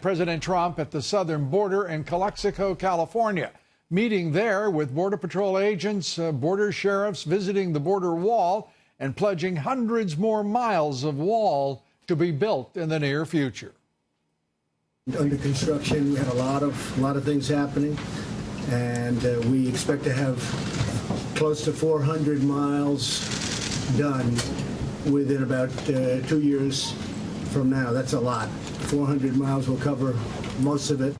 President Trump at the southern border in Calexico, California, meeting there with Border Patrol agents, border sheriffs, visiting the border wall and pledging hundreds more miles of wall to be built in the near future. Under construction, we had a lot of things happening, and we expect to have close to 400 miles done within about 2 years from now. That's a lot. 400 miles will cover most of it.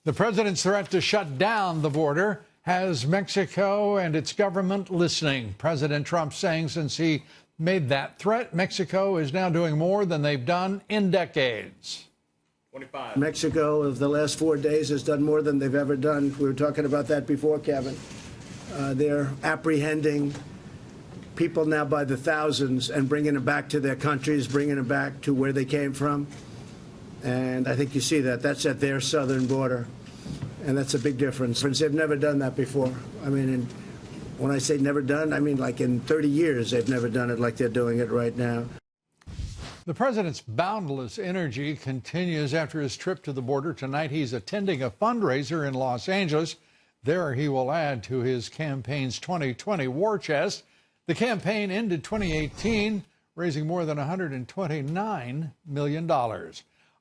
The president's threat to shut down the border has Mexico and its government listening. President Trump saying since he made that threat, Mexico is now doing more than they've done in decades. 25. Mexico, of the last 4 days, has done more than they've ever done. We were talking about that before, Kevin. They're apprehending people now by the thousands and bringing them back to their countries, bringing them back to where they came from. And I think you see that. That's at their southern border. And that's a big difference. They've never done that before. I mean, when I say never done, I mean like in 30 years they've never done it like they're doing it right now. The president's boundless energy continues after his trip to the border. Tonight he's attending a fundraiser in Los Angeles. There he will add to his campaign's 2020 war chest. The campaign ended 2018, raising more than $129 million.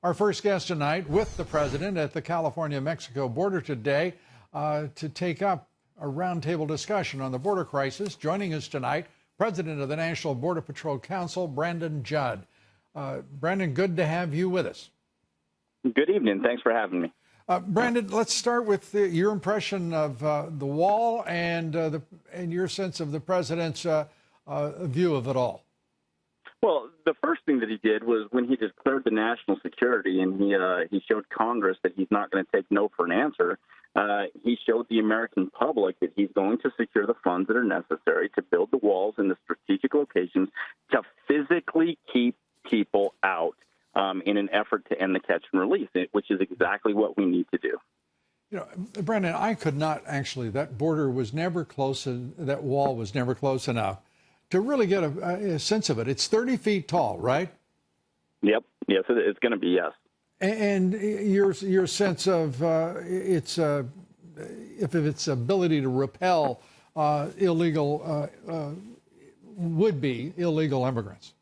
Our first guest tonight with the president at the California-Mexico border today to take up a roundtable discussion on the border crisis. Joining us tonight, President of the National Border Patrol Council, Brandon Judd. Brandon, good to have you with us. Good evening. Thanks for having me. Brandon, let's start with your impression of the wall and your sense of the president's view of it all. Well, the first thing that he did was when he declared the national security and he showed Congress that he's not going to take no for an answer. He showed the American public that he's going to secure the funds that are necessary to build the walls in the strategic locations to physically keep people out in an effort to end the catch and release, which is exactly what we need to do. You know, Brandon, I could not actually, that border was never close, that wall was never close enough to really get a sense of it. It's 30 feet tall, right? Yep. Yes, it's going to be, yes. And your sense of its ability to repel would-be illegal immigrants.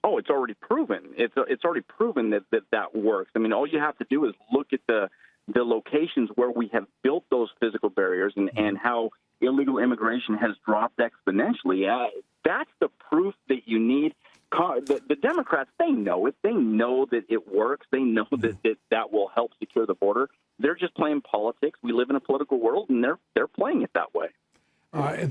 Oh, it's already proven. It's already proven that works. I mean, all you have to do is look at the locations where we have built those physical barriers and how illegal immigration has dropped exponentially. That's the proof that you need. The Democrats, they know it. They know that it works. They know that will help secure the border. They're just playing politics. We live in a political world, and they're playing it that way.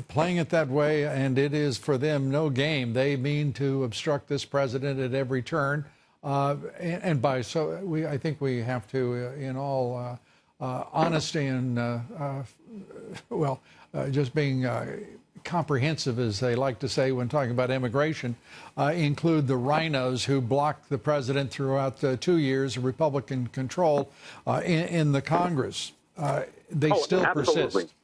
Playing it that way, and it is for them no game. They mean to obstruct this president at every turn. I think we have to, in all honesty and, just being comprehensive, as they like to say when talking about immigration, include the rhinos who blocked the president throughout 2 years of Republican control in the Congress. They still persist.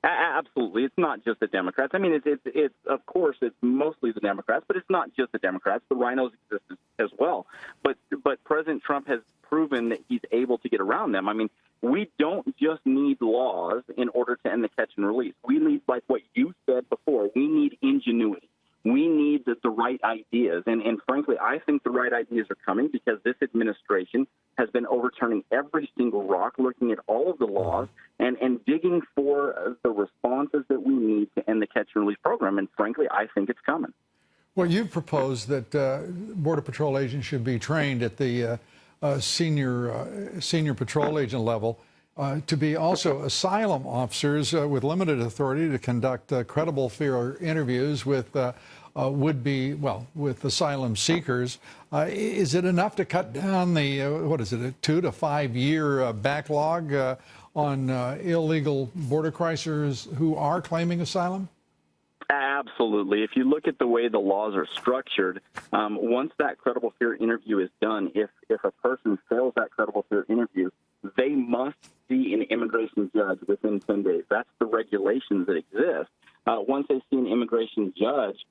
Absolutely. It's not just the Democrats. I mean, it's of course, it's mostly the Democrats, but it's not just the Democrats. The rhinos exist as well. But President Trump has proven that he's able to get around them. I mean, we don't just need laws in order to end the catch and release. We need, like what you said before, we need ingenuity. We need the right ideas. And frankly, I think the right ideas are coming because this administration has been overturning every single rock, looking at all of the laws, and digging for the responses that we need to end the catch and release program. And frankly, I think it's coming. Well, you've proposed that Border Patrol agents should be trained at the senior patrol agent level to be also asylum officers with limited authority to conduct credible fear interviews with with asylum seekers. Is it enough to cut down the, a 2 to 5 year backlog on illegal border crossers who are claiming asylum? Absolutely. If you look at the way the laws are structured, once that credible fear interview is done, if a person fails that credible fear interview, they must see an immigration judge within 10 days. That's the regulations that exist. Once they see an immigration judge,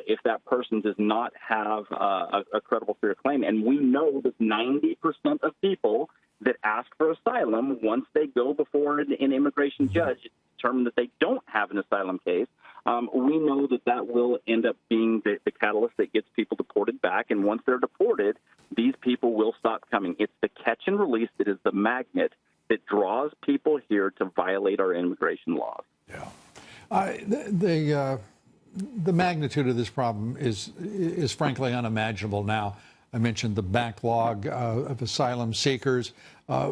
if that person does not have a credible fear claim. And we know that 90% of people that ask for asylum, once they go before an immigration judge, determine that they don't have an asylum case, we know that that will end up being the catalyst that gets people deported back. And once they're deported, these people will stop coming. It's the catch and release that is the magnet that draws people here to violate our immigration laws. Yeah. The magnitude of this problem is frankly unimaginable now. I mentioned the backlog of asylum seekers.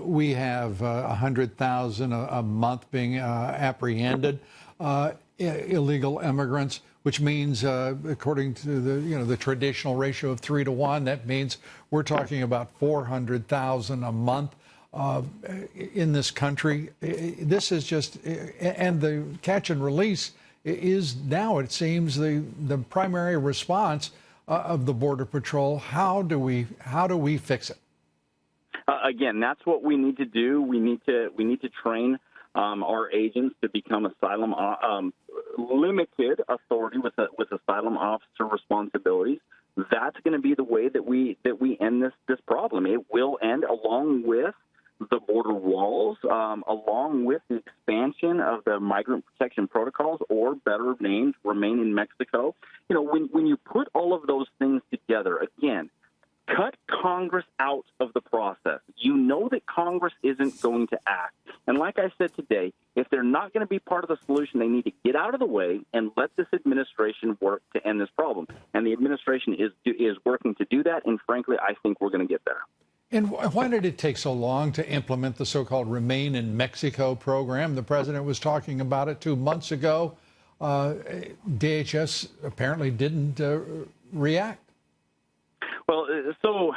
We have 100,000 a month being apprehended, illegal immigrants, which means, according to the traditional ratio of 3 to 1, that means we're talking about 400,000 a month in this country. This is just, and the catch and release is now, it seems, the primary response of the Border Patrol. How do we fix it? Again, that's what we need to do. We need to train our agents to become asylum limited authority with asylum officer responsibilities. That's going to be the way that we end this problem. It will end along with the border walls, along with the expansion of the migrant protection protocols, or better named, Remain in Mexico. When you put all of those things together, again, cut Congress out of the process. You know that Congress isn't going to act. And like I said today, if they're not going to be part of the solution, they need to get out of the way and let this administration work to end this problem. And the administration is working to do that. And frankly, I think we're going to get there. And why did it take so long to implement the so-called Remain in Mexico program? The president was talking about it 2 months ago. DHS apparently didn't react. Well, so,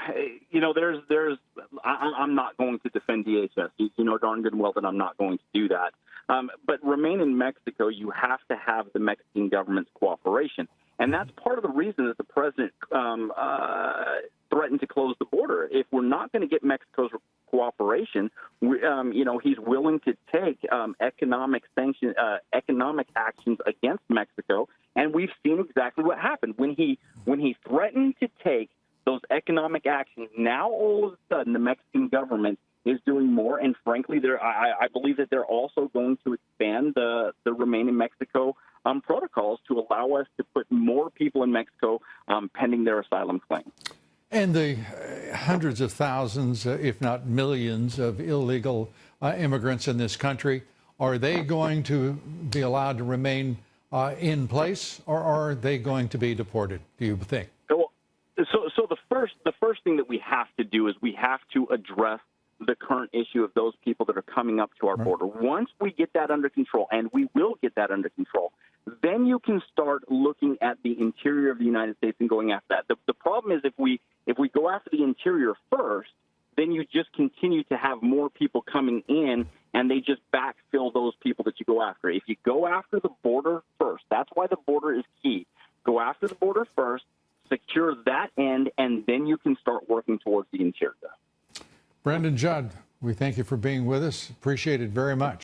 I'm not going to defend DHS. You know darn good and well that I'm not going to do that. But Remain in Mexico, you have to have the Mexican government's cooperation. And that's part of the reason that the president threatened to close the border. If we're not going to get Mexico's cooperation, he's willing to take economic actions against Mexico. And we've seen exactly what happened when he threatened to take those economic actions. Now, all of a sudden, the Mexican government is doing more. And frankly, I believe that they're also going to expand the Remain in Mexico protocols to allow us to put more people in Mexico pending their asylum claim. And the hundreds of thousands, if not millions, of illegal immigrants in this country, are they going to be allowed to remain in place, or are they going to be deported, do you think? So the first thing that we have to do is we have to address the current issue of those people that are coming up to our border. Once we get that under control, and we will get that under control, then you can start looking at the interior of the United States and going after that. The problem is if we go after the interior first, then you just continue to have more people coming in, and they just backfill those people that you go after. If you go after the border first, that's why the border is key. Go after the border first, secure that end, and then you can start working towards the interior. Brendan Judd, we thank you for being with us. Appreciate it very much.